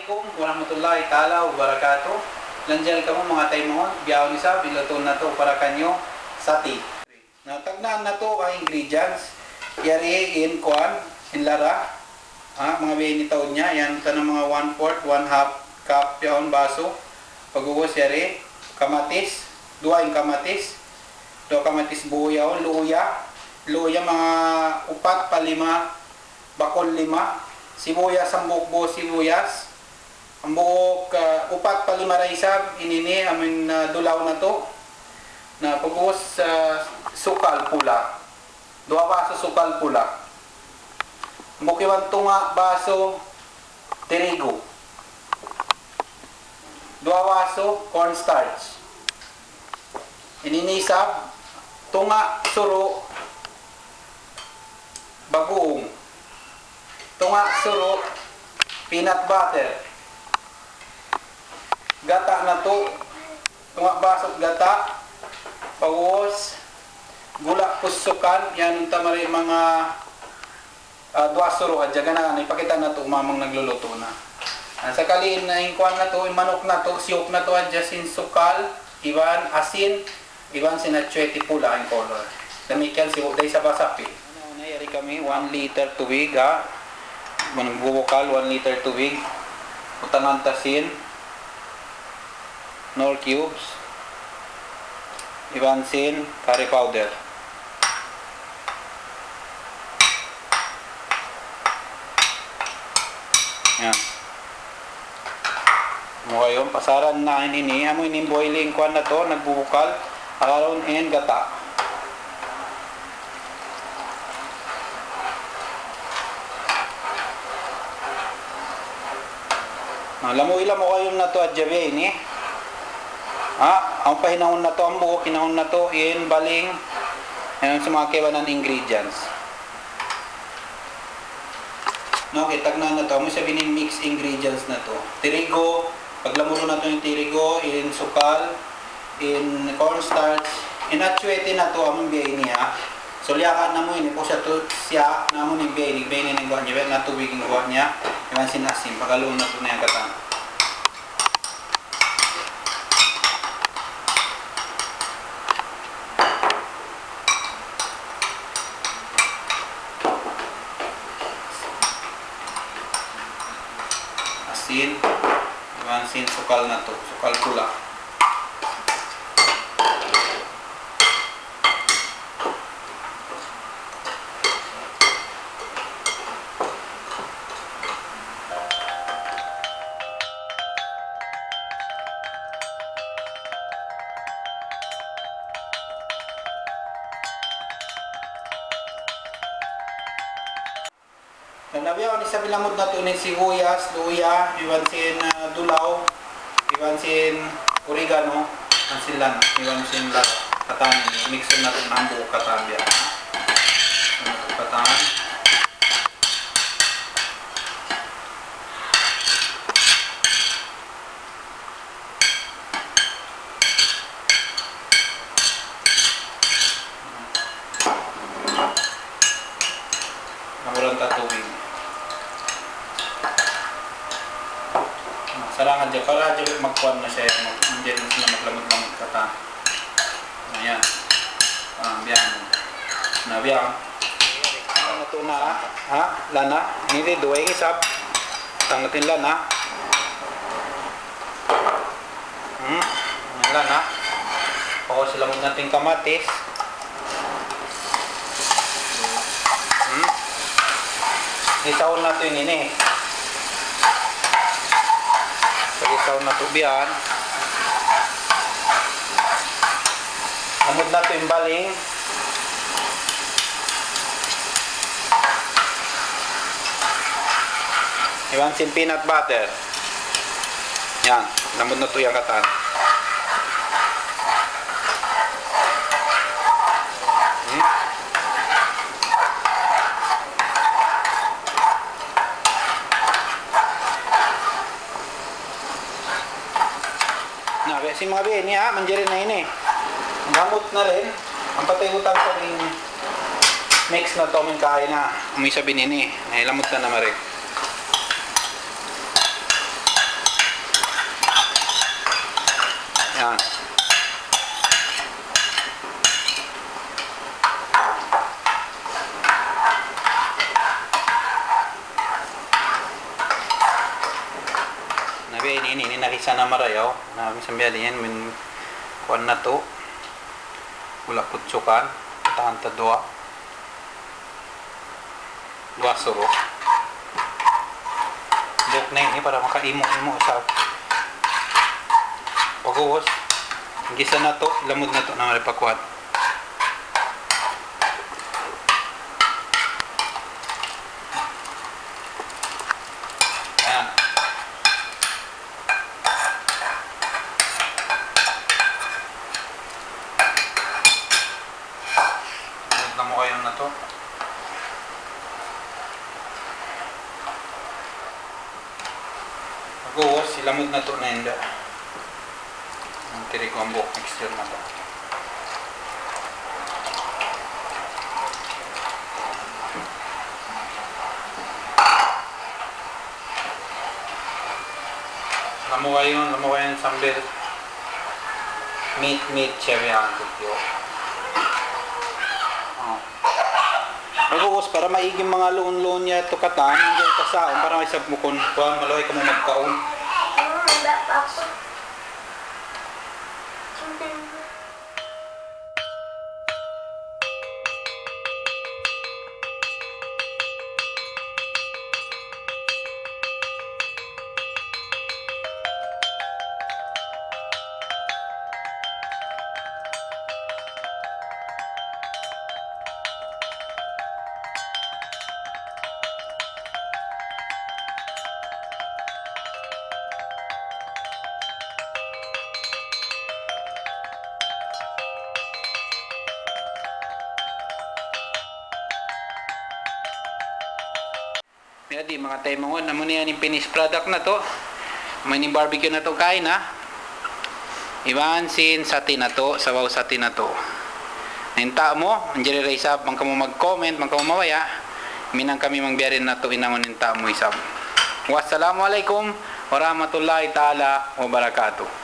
Assalamualaikum warahmatullahi ta'ala wabarakatuh. Landiyan ka mo mga tayo mo, biyaw nisa, biluton na to para kanyo sati. Natagnan na to ang ingredients. Yari in kuan, in lara. Mga binitaw niya, yan tanang mga 1/4, 1/2 cup yaon baso. Pag-uwas yari, kamatis, 2 kamatis. 2 kamatis buo yaon, luya. Luya mga 4 pa 5, bakol 5. Sibuyas, ang buo sibuyas. Ang buok 4 pa 5 raisab, inini, amin dulaw na to. Na pagbuhos sukal pula. 2 baso sukal pula. Mukiwan tunga baso terigo. 2 baso cornstarch. Ininisab tunga suro bagoong. Tunga suro peanut butter. Gata na to. Tunga baso gata. Pagwas gula pusukan yan tamari mga 2 suro adya gana ipakita na to mamang nagluluto na. Sa kaliin na ingkuan na to, manok na to, siyok na to adya sin sukal, iwan asin, iwan sinatsueti pula ang color. Damikian si uday sa basapi. Yari kami 1 liter tubig magbubukal 1 liter tubig. Utangan tasin nor cubes. Iwan sin curry powder. Yan. Mukha yun. Pasaran na ini. Amo ini boiling kwan na to. Nagbubukal. Akaroon in gata. Lamu-ilamo kayo na to at jabe ini. Ang pahinahon na to, ang buo, kinahon na to in baling sa mga kewanan ingredients. No, kitagnan na to. Mo sabihin mix ingredients na to. Tirigo, paglamuno na to yung tirigo, in sukal, in cornstarch, in atsuete na to among biyay niya. So liyakan na mo ini po siya na mo ni biyay ng guwan niya, na tubig ng guwan niya. Iwan sinasim, pagkaluon na to na yung katang. Asin, iwan sin sukal na to, sukal pula. Nabiyaw ni sa bilamod na to ni sibuyas, luya, iwan sin dulaw, iwan sin oregano, ang silan, iwan sin katan, mixer na to ng buo katan biya. Katan. Namulang tatubig. Sarangan dyan, para dyan magkuhan na siya, hindi rin sila maglamot-lamot kata. Ayan. Biyan. Nabiyan. Ano ito na, lana. Hindi, 2 isap. Tang natin lana. Lana. Pako sila mo natin kamatis. Isawon na ito yung ini. Pag-isaw na tubian. Amod na ito yung baling. Iwan sin peanut butter. Yan. Namod na ito yung katan. Si mga bin niya, mandirin na ini. Ang gamot na rin. Ang patayutan sa rin mix na to may kain na. May sabi nini. Ay lamot na naman rin. Namin sambihan yan min kuan na to. Wala putsukan, tahan ta dua suro. Dok na yun para makaimo-imo sa pag-uwas. Gisa na to, lamod na to na maripakuan. Ayan. Lamod na mo kayo na to. Pag-uwas, lamod na to na hindi. Ang tiri ko ang buhok mixture na to. Lamukayon sambil meat siya yan tutyo. Pag-uwas para maiging mga loon-loon niya ito katan, hindi ito kasaon para may sabmukon. Kuhan, malaway ka mo magkaon. Di mga taymongon, namo niyan yung finished product na to. May ni barbecue na to kain ha. Iwansin sa tinato, sabaw sa tinato. Ninta mo, anjiri raisab, man kamo mag-comment, man kamo mawaya. Minang kami mangbiyarin na to inamon ninta mo isab. Wassalamualaikum warahmatullahi taala wabarakatuh.